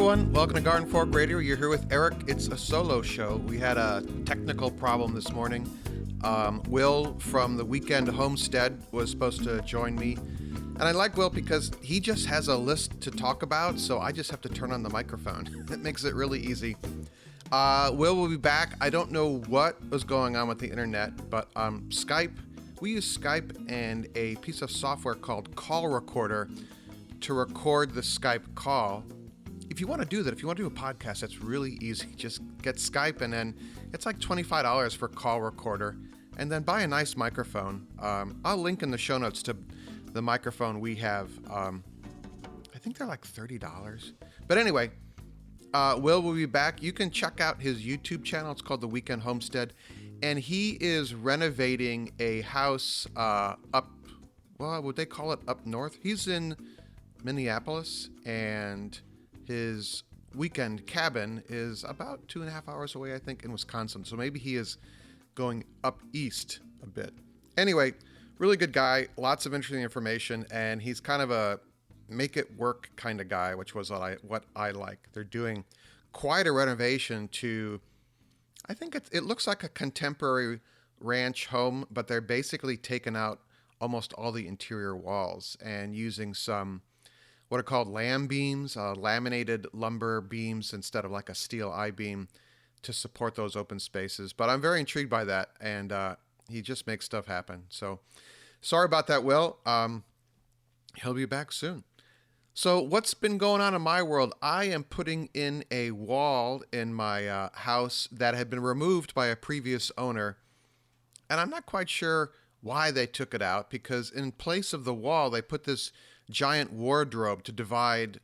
everyone, welcome to Garden Fork Radio. You're here with Eric. It's a solo show. We had a technical problem this morning. Will from the Weekend Homestead was supposed to join me. And I like Will because he just has a list to talk about, so I just have to turn on the microphone. It makes it really easy. Will be back. I don't know what was going on with the internet, but Skype, we use Skype and a piece of software called Call Recorder to record the Skype call. If you want to do that, if you want to do a podcast, that's really easy. Just get Skype and then it's like $25 for Call Recorder, and then buy a nice microphone. I'll link in the show notes to the microphone we have. I think they're like $30. But anyway, Will be back. You can check out his YouTube channel. It's called The Weekend Homestead. And he is renovating a house would they call it up north? He's in Minneapolis, and his weekend cabin is about 2.5 hours away, I think, in Wisconsin. So maybe he is going up east a bit. Anyway, really good guy, lots of interesting information, and he's kind of a make it work kind of guy, which was what I like. They're doing quite a renovation to, I think it looks like a contemporary ranch home, but they're basically taking out almost all the interior walls and using some what are called lam beams, laminated lumber beams instead of like a steel I-beam to support those open spaces. But I'm very intrigued by that, and he just makes stuff happen. So sorry about that, Will. He'll be back soon. So what's been going on in my world? I am putting in a wall in my house that had been removed by a previous owner, and I'm not quite sure why they took it out, because in place of the wall, they put this giant wardrobe to divide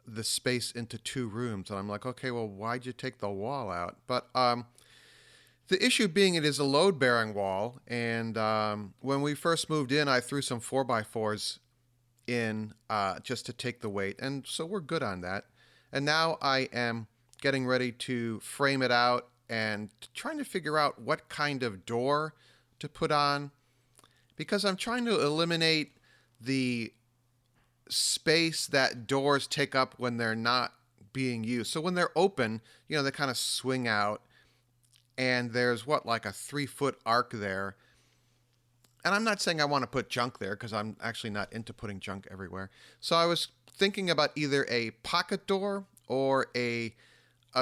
the space into two rooms. And I'm like, okay, well, why'd you take the wall out? But the issue being it is a load-bearing wall. And when we first moved in, I threw some 4x4s in just to take the weight. And so we're good on that. And now I am getting ready to frame it out and trying to figure out what kind of door to put on, because I'm trying to eliminate the space that doors take up when they're not being used. So when they're open, they kind of swing out, and there's like a 3-foot arc there. And I'm not saying I want to put junk there, because I'm actually not into putting junk everywhere. So I was thinking about either a pocket door or a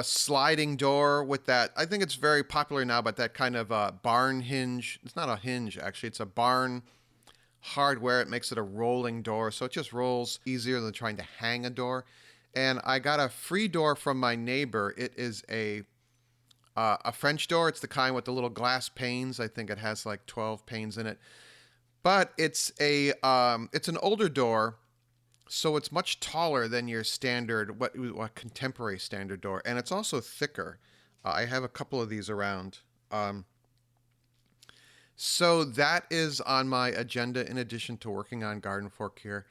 sliding door with that. I think it's very popular now, but that kind of barn hinge. It's not a hinge, actually. It's a barn hardware. It makes it a rolling door, so it just rolls easier than trying to hang a door. And I got a free door from my neighbor. It is a French door. It's the kind with the little glass panes. I think it has like 12 panes in it. But it's an older door, so it's much taller than your standard, what contemporary standard door, and it's also thicker. I have a couple of these around. So that is on my agenda in addition to working on Garden Fork here.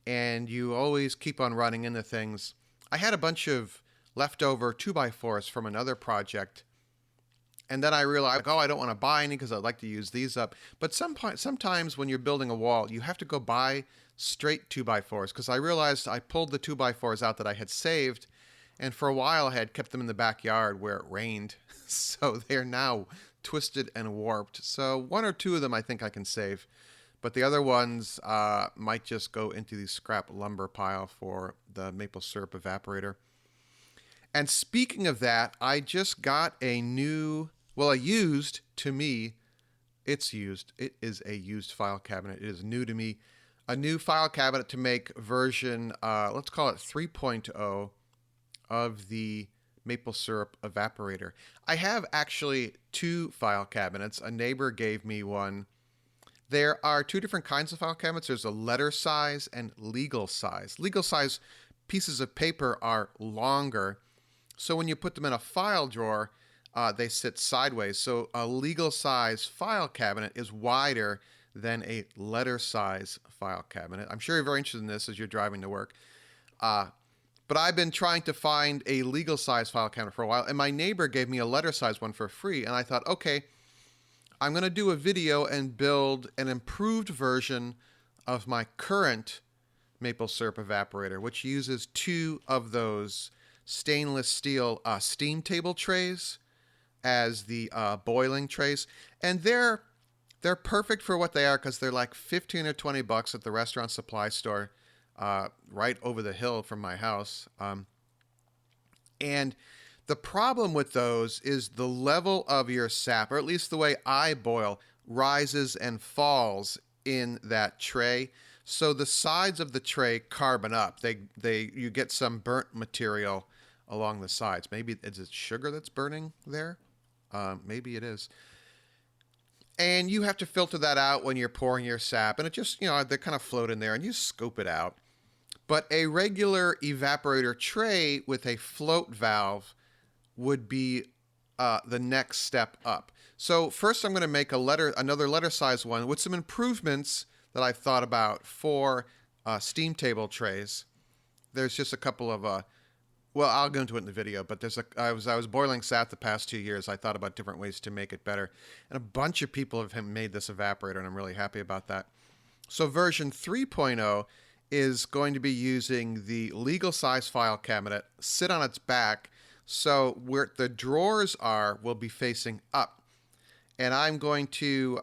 And you always keep on running into things. I had a bunch of leftover 2x4s from another project. And then I realized, I don't want to buy any because I'd like to use these up. But sometimes when you're building a wall, you have to go buy straight 2x4s, because I realized I pulled the 2x4s out that I had saved. And for a while, I had kept them in the backyard where it rained. So they're now twisted and warped. So one or two of them I think I can save, but the other ones might just go into the scrap lumber pile for the maple syrup evaporator. And speaking of that, I just got a used, to me, it is a used file cabinet. It is new to me, a new file cabinet to make version, let's call it 3.0 of the maple syrup evaporator. I have actually two file cabinets. A neighbor gave me one. There are two different kinds of file cabinets. There's a letter size and legal size. Legal size pieces of paper are longer, so when you put them in a file drawer, they sit sideways. So a legal size file cabinet is wider than a letter size file cabinet. I'm sure you're very interested in this as you're driving to work. But I've been trying to find a legal size file cabinet for a while, and my neighbor gave me a letter size one for free, and I thought, okay, I'm going to do a video and build an improved version of my current maple syrup evaporator, which uses two of those stainless steel steam table trays as the boiling trays, and they're perfect for what they are because they're like 15 or 20 bucks at the restaurant supply store right over the hill from my house. And the problem with those is the level of your sap, or at least the way I boil, rises and falls in that tray. So the sides of the tray carbon up. You get some burnt material along the sides. Maybe is it sugar that's burning there? Maybe it is. And you have to filter that out when you're pouring your sap, and it just, they kind of float in there, and you scoop it out. But a regular evaporator tray with a float valve would be the next step up. So first I'm going to make another letter size one with some improvements that I've thought about for steam table trays. There's just a couple of, I'll go into it in the video, but I was boiling sap the past 2 years. I thought about different ways to make it better. And a bunch of people have made this evaporator, and I'm really happy about that. So version 3.0 is going to be using the legal size file cabinet, sit on its back, so where the drawers will be facing up. And I'm going to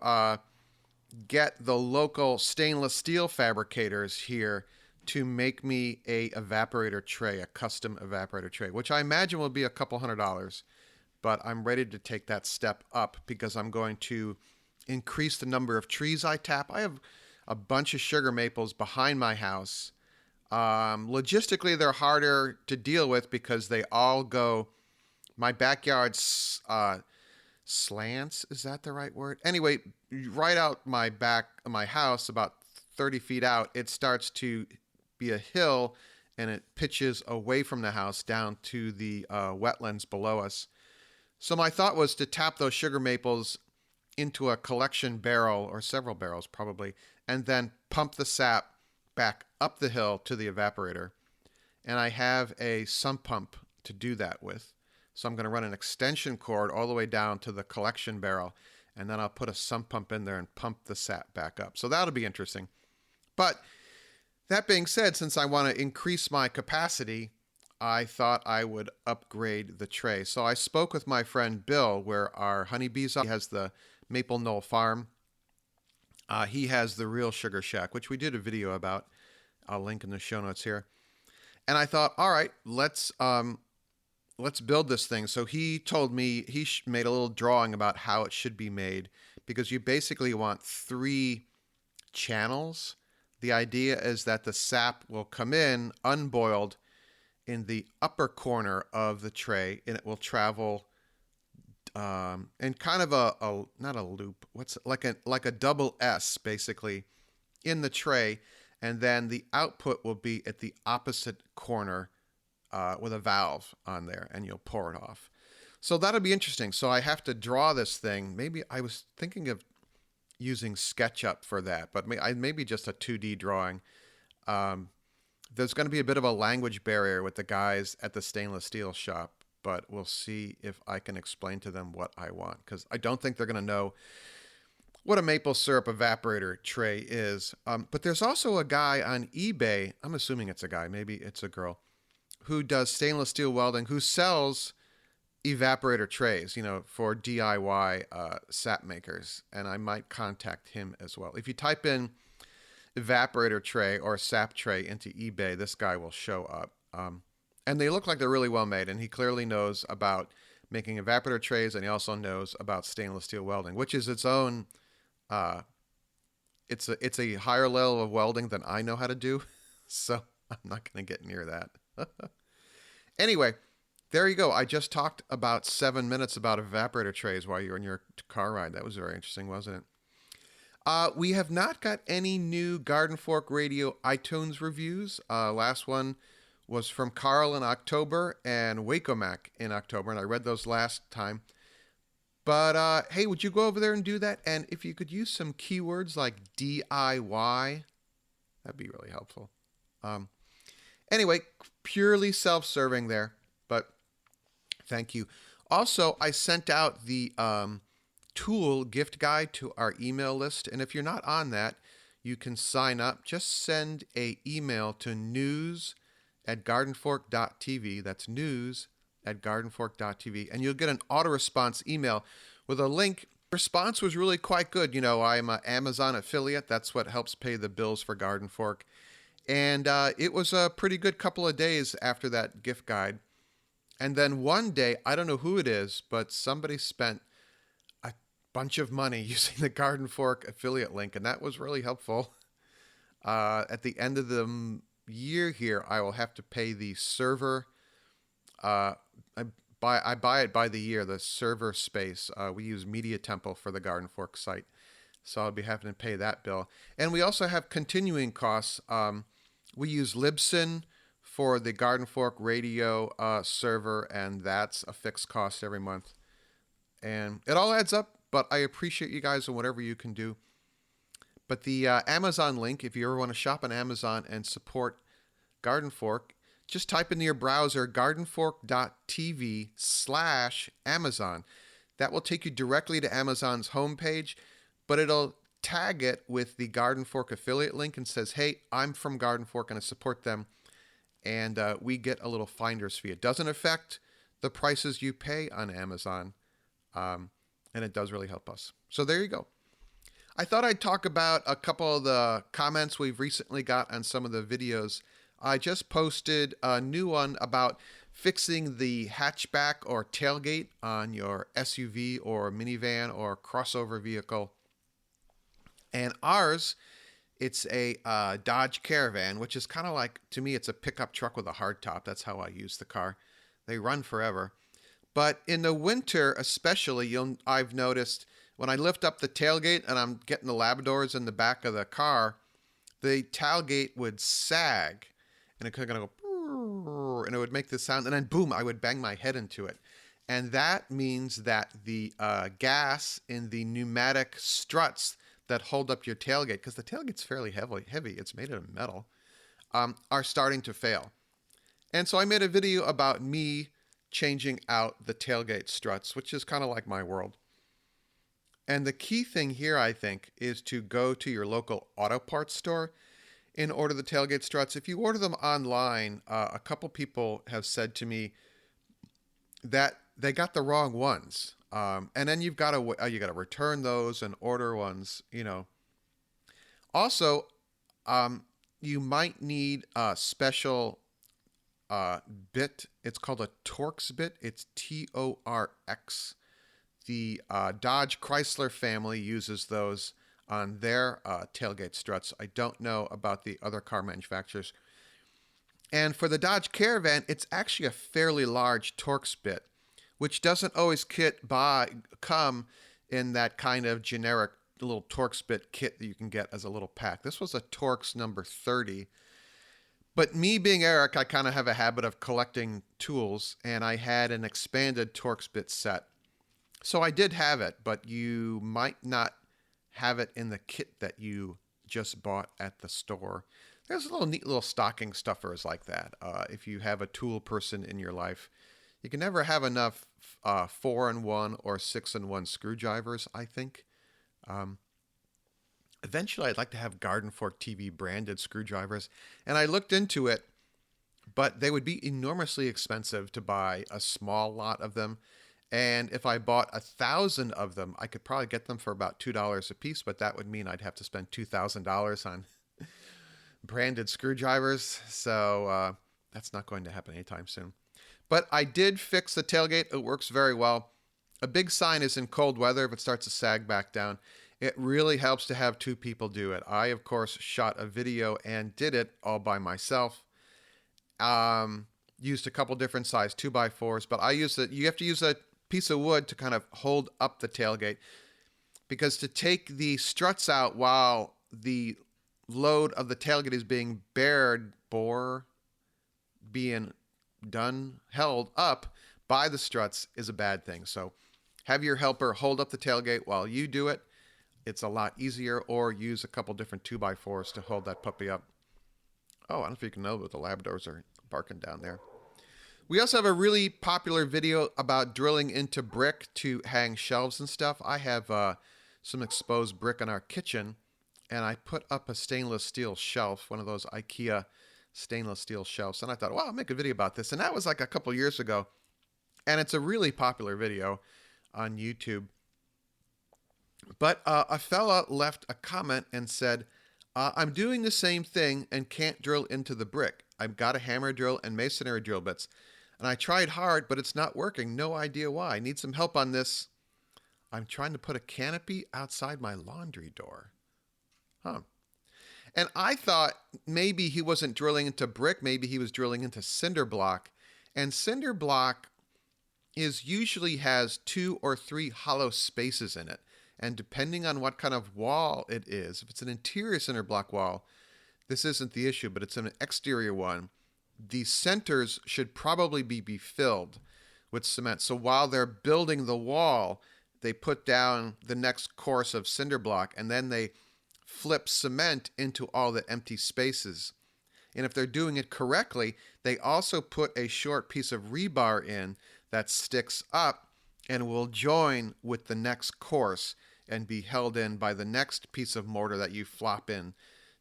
get the local stainless steel fabricators here to make me a evaporator tray, a custom evaporator tray, which I imagine will be a couple $100. But I'm ready to take that step up because I'm going to increase the number of trees I tap. I have a bunch of sugar maples behind my house. Logistically, they're harder to deal with because they all go. My backyard slants. Is that the right word? Anyway, right out my back of my house, about 30 feet out, it starts to be a hill, and it pitches away from the house down to the wetlands below us. So my thought was to tap those sugar maples into a collection barrel, or several barrels probably, and then pump the sap back up the hill to the evaporator. And I have a sump pump to do that with. So I'm going to run an extension cord all the way down to the collection barrel, and then I'll put a sump pump in there and pump the sap back up. So that'll be interesting. But that being said, since I want to increase my capacity, I thought I would upgrade the tray. So I spoke with my friend Bill, where our honeybees are. He has the Maple Knoll Farm. He has the Real Sugar Shack, which we did a video about. I'll link in the show notes here. And I thought, all right, let's build this thing. So he told me he made a little drawing about how it should be made, because you basically want 3 channels. The idea is that the sap will come in unboiled in the upper corner of the tray, and it will travel in kind of a not a loop, like a double S basically in the tray, and then the output will be at the opposite corner with a valve on there, and you'll pour it off. So that'll be interesting. So I have to draw this thing. Maybe I was thinking of using SketchUp for that, but maybe just a 2D drawing. There's going to be a bit of a language barrier with the guys at the stainless steel shop, but we'll see if I can explain to them what I want, because I don't think they're going to know what a maple syrup evaporator tray is. But there's also a guy on eBay, I'm assuming it's a guy, maybe it's a girl, who does stainless steel welding, who sells evaporator trays, for DIY sap makers, and I might contact him as well. If you type in evaporator tray or sap tray into eBay, this guy will show up. And they look like they're really well made, and he clearly knows about making evaporator trays, and he also knows about stainless steel welding, which is its own, it's a higher level of welding than I know how to do, so I'm not going to get near that. Anyway, there you go. I just talked about 7 minutes about evaporator trays while you were in your car ride. That was very interesting, wasn't it? We have not got any new Garden Fork Radio iTunes reviews. Last one was from Carl in October and Wacomac in October, and I read those last time. But hey, would you go over there and do that? And if you could use some keywords like DIY, that'd be really helpful. Anyway, purely self-serving there, but thank you. Also, I sent out the tool gift guide to our email list, and if you're not on that, you can sign up. Just send an email to news at gardenfork.tv. That's news at gardenfork.tv. And you'll get an auto response email with a link. Response was really quite good. You know, I'm an Amazon affiliate. That's what helps pay the bills for Garden Fork. And it was a pretty good couple of days after that gift guide. And then one day, I don't know who it is, but somebody spent a bunch of money using the Garden Fork affiliate link, and that was really helpful. At the end of the year here, I will have to pay the server. I buy it by the year, the server space. We use Media Temple for the Garden Fork site, so I'll be having to pay that bill. And we also have continuing costs. We use Libsyn for the Garden Fork radio server, and that's a fixed cost every month. And it all adds up, but I appreciate you guys and whatever you can do. But the Amazon link, if you ever want to shop on Amazon and support Garden Fork, just type into your browser gardenfork.tv/Amazon. That will take you directly to Amazon's homepage, but it'll tag it with the Garden Fork affiliate link and says, hey, I'm from Garden Fork and I support them. And we get a little finder's fee. It doesn't affect the prices you pay on Amazon, and it does really help us. So there you go. I thought I'd talk about a couple of the comments we've recently got on some of the videos. I just posted a new one about fixing the hatchback or tailgate on your SUV or minivan or crossover vehicle. And ours, it's a Dodge Caravan, which is kind of like, to me, it's a pickup truck with a hardtop. That's how I use the car. They run forever. But in the winter especially, I've noticed when I lift up the tailgate and I'm getting the Labradors in the back of the car, the tailgate would sag. And it could kind of go, and it would make this sound. And then boom, I would bang my head into it. And that means that the gas in the pneumatic struts that hold up your tailgate, because the tailgate's fairly heavy, it's made of metal, are starting to fail. And so I made a video about me changing out the tailgate struts, which is kind of like my world. And the key thing here, I think, is to go to your local auto parts store and order the tailgate struts. If you order them online, a couple people have said to me that they got the wrong ones. And then you got to return those and order ones, you know. Also, you might need a special bit. It's called a Torx bit. It's Torx. The Dodge Chrysler family uses those on their tailgate struts. I don't know about the other car manufacturers. And for the Dodge Caravan, it's actually a fairly large Torx bit, which doesn't always come in that kind of generic little Torx bit kit that you can get as a little pack. This was a Torx number 30. But me being Eric, I kind of have a habit of collecting tools, and I had an expanded Torx bit set. So I did have it, but you might not have it in the kit that you just bought at the store. There's neat little stocking stuffers like that. If you have a tool person in your life, you can never have enough 4-in-1 or 6-in-1 screwdrivers, I think. Eventually, I'd like to have Garden Fork TV branded screwdrivers. And I looked into it, but they would be enormously expensive to buy a small lot of them. And if I bought 1,000 of them, I could probably get them for about $2 a piece, but that would mean I'd have to spend $2,000 on branded screwdrivers. So that's not going to happen anytime soon. But I did fix the tailgate. It works very well. A big sign is in cold weather, if it starts to sag back down, it really helps to have two people do it. I, of course, shot a video and did it all by myself. Used a couple different size 2x4s, but you have to use a piece of wood to kind of hold up the tailgate, because to take the struts out while the load of the tailgate is being held up by the struts is a bad thing. So have your helper hold up the tailgate while you do it. It's a lot easier, or use a couple different 2x4s to hold that puppy up. Oh, I don't know if you can know, but the Labradors are barking down there. We also have a really popular video about drilling into brick to hang shelves and stuff. I have some exposed brick in our kitchen, and I put up a stainless steel shelf, one of those IKEA stainless steel shelves. And I thought, well, I'll make a video about this. And that was like a couple years ago. And it's a really popular video on YouTube. But a fella left a comment and said, I'm doing the same thing and can't drill into the brick. I've got a hammer drill and masonry drill bits. And I tried hard, but it's not working. No idea why. I need some help on this. I'm trying to put a canopy outside my laundry door. Huh. And I thought maybe he wasn't drilling into brick. Maybe he was drilling into cinder block. And cinder block usually has 2 or 3 hollow spaces in it. And depending on what kind of wall it is, if it's an interior cinder block wall, this isn't the issue, but it's an exterior one, the centers should probably be filled with cement. So while they're building the wall, they put down the next course of cinder block, and then they flip cement into all the empty spaces. And if they're doing it correctly, they also put a short piece of rebar in that sticks up and will join with the next course and be held in by the next piece of mortar that you flop in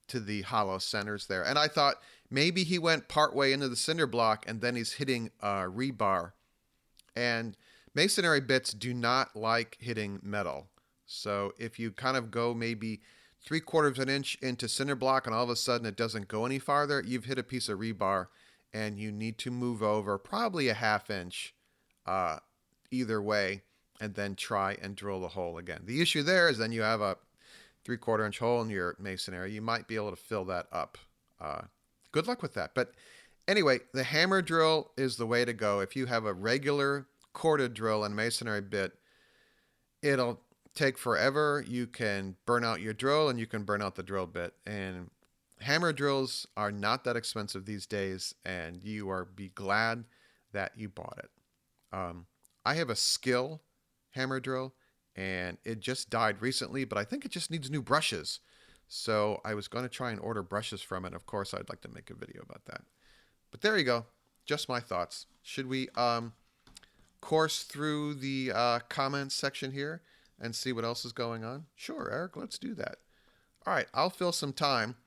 to the hollow centers there. And I thought maybe he went partway into the cinder block and then he's hitting rebar. And masonry bits do not like hitting metal. So if you kind of go maybe 3/4 of an inch into cinder block and all of a sudden it doesn't go any farther, you've hit a piece of rebar and you need to move over probably a 1/2 inch either way and then try and drill the hole again. The issue there is then you have a 3/4 inch hole in your masonry. You might be able to fill that up. Good luck with that. But anyway, the hammer drill is the way to go. If you have a regular corded drill and masonry bit, it'll take forever. You can burn out your drill and you can burn out the drill bit. And hammer drills are not that expensive these days, and you are be glad that you bought it. I have a Skill hammer drill, and it just died recently, but I think it just needs new brushes. So I was going to try and order brushes from it. Of course, I'd like to make a video about that. But there you go. Just my thoughts. Should we course through the comments section here and see what else is going on? Sure, Eric, let's do that. All right, I'll fill some time.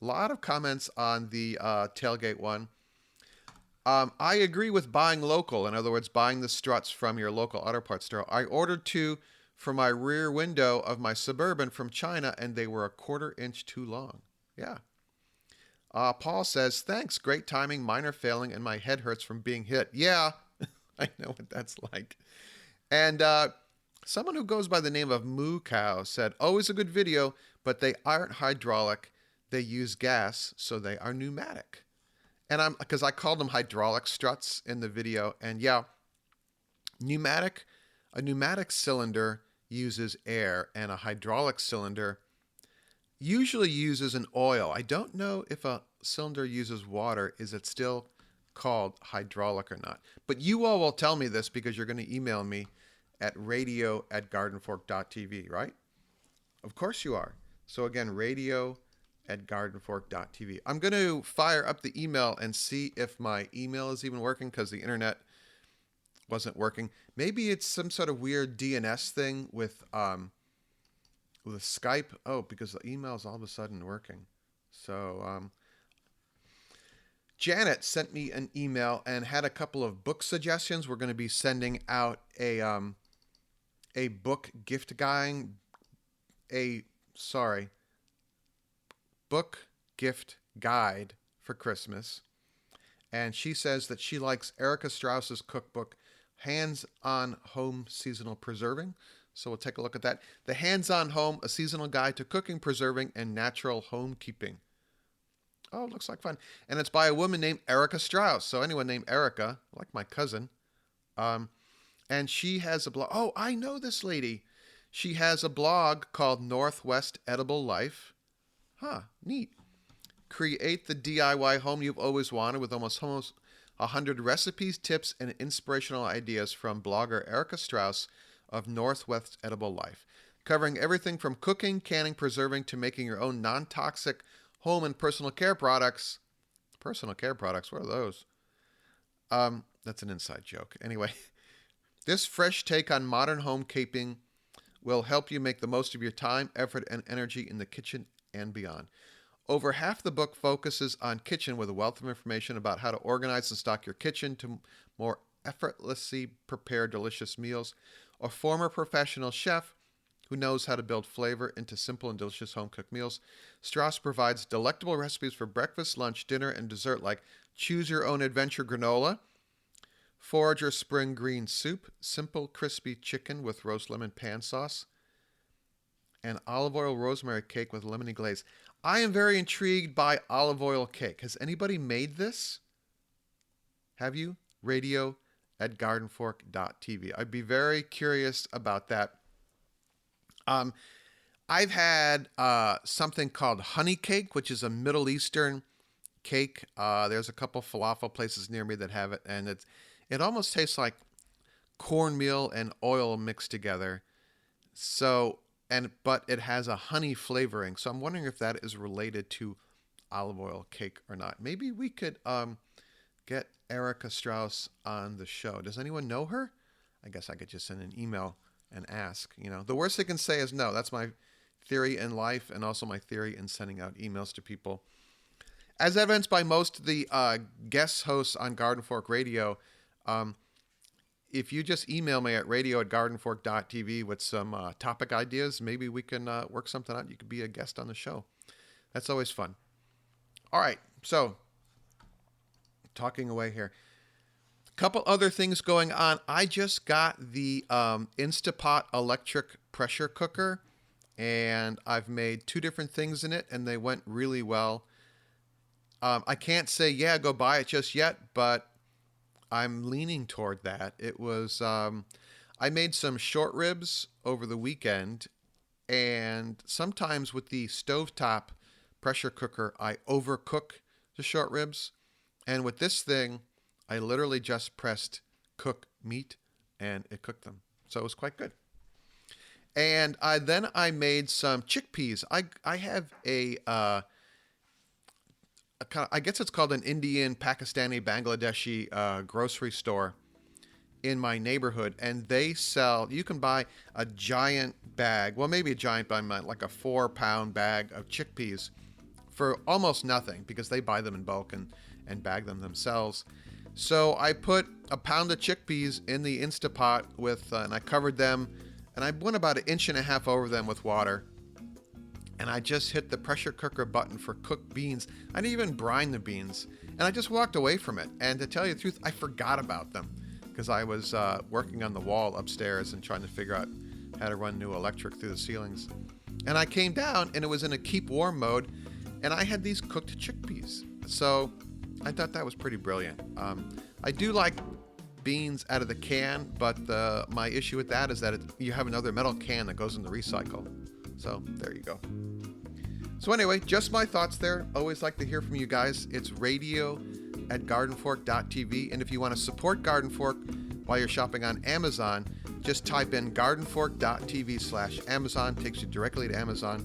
A lot of comments on the tailgate one. I agree with buying local. In other words, buying the struts from your local auto parts store. I ordered 2 for my rear window of my Suburban from China, and they were 1/4 inch too long. Yeah. Paul says, thanks, great timing. Mine are failing, and my head hurts from being hit. Yeah, I know what that's like. And someone who goes by the name of Moo Cow said, always a good video, but they aren't hydraulic. They use gas, so they are pneumatic. And because I called them hydraulic struts in the video, and yeah, a pneumatic cylinder uses air, and a hydraulic cylinder usually uses an oil. I don't know if a cylinder uses water. Is it still called hydraulic or not? But you all will tell me this because you're going to email me at radio@gardenfork.tv, right? Of course you are. So again, radio@gardenfork.tv. I'm going to fire up the email and see if my email is even working because the internet wasn't working. Maybe it's some sort of weird DNS thing with Skype. Oh, because the email is all of a sudden working. So Janet sent me an email and had a couple of book suggestions. We're going to be sending out a book gift guide, book gift guide for Christmas. And she says that she likes Erica Strauss's cookbook, Hands-on Home Seasonal Preserving. So we'll take a look at that. The Hands-on Home, a seasonal guide to cooking, preserving, and natural home keeping. Oh, looks like fun. And it's by a woman named Erica Strauss. So anyone named Erica, like my cousin. And she has a blog. Oh, I know this lady. She has a blog called Northwest Edible Life. Huh, neat. Create the DIY home you've always wanted with almost 100 recipes, tips, and inspirational ideas from blogger Erica Strauss of Northwest Edible Life, covering everything from cooking, canning, preserving, to making your own non-toxic home and personal care products. Personal care products, what are those? That's an inside joke. Anyway, this fresh take on modern home keeping will help you make the most of your time, effort, and energy in the kitchen and beyond. Over half the book focuses on kitchen with a wealth of information about how to organize and stock your kitchen to more effortlessly prepare delicious meals. A former professional chef who knows how to build flavor into simple and delicious home-cooked meals, Strauss provides delectable recipes for breakfast, lunch, dinner, and dessert like Choose Your Own Adventure granola, Forager spring green soup, simple crispy chicken with roast lemon pan sauce, and olive oil rosemary cake with lemony glaze. I am very intrigued by olive oil cake. Has anybody made this? Have you? radio@gardenfork.tv. I'd be very curious about that. I've had something called honey cake, which is a Middle Eastern cake. There's a couple falafel places near me that have it, and it almost tastes like cornmeal and oil mixed together. But it has a honey flavoring. So I'm wondering if that is related to olive oil cake or not. Maybe we could get Erica Strauss on the show. Does anyone know her? I guess I could just send an email and ask. The worst they can say is no. That's my theory in life, and also my theory in sending out emails to people. As evidenced by most of the guest hosts on Garden Fork Radio, if you just email me at radio@gardenfork.tv with some topic ideas, maybe we can work something out. You could be a guest on the show. That's always fun. All right, so talking away here. Couple other things going on. I just got the Instapot electric pressure cooker, and I've made 2 different things in it, and they went really well. I can't say, yeah, go buy it just yet, but I'm leaning toward that. It was, I made some short ribs over the weekend, and sometimes with the stovetop pressure cooker, I overcook the short ribs. And with this thing, I literally just pressed cook meat, and it cooked them. So it was quite good. And then I made some chickpeas. I have a I guess it's called an Indian, Pakistani, Bangladeshi grocery store in my neighborhood, and they sell. You can buy a giant bag, well, maybe a giant bag, like a 4-pound bag of chickpeas for almost nothing because they buy them in bulk and bag them themselves. So I put a pound of chickpeas in the Instapot and I covered them, and I went about 1.5 inches over them with water. And I just hit the pressure cooker button for cooked beans. I didn't even brine the beans. And I just walked away from it. And to tell you the truth, I forgot about them because I was working on the wall upstairs and trying to figure out how to run new electric through the ceilings. And I came down, and it was in a keep warm mode, and I had these cooked chickpeas. So I thought that was pretty brilliant. I do like beans out of the can, but my issue with that is that you have another metal can that goes in the recycle. So there you go. So anyway, just my thoughts there. Always like to hear from you guys. It's radio@gardenfork.tv. And if you want to support Garden Fork while you're shopping on Amazon, just type in gardenfork.tv/Amazon. Takes you directly to Amazon,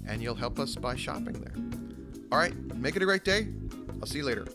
and you'll help us by shopping there. All right, make it a great day. I'll see you later.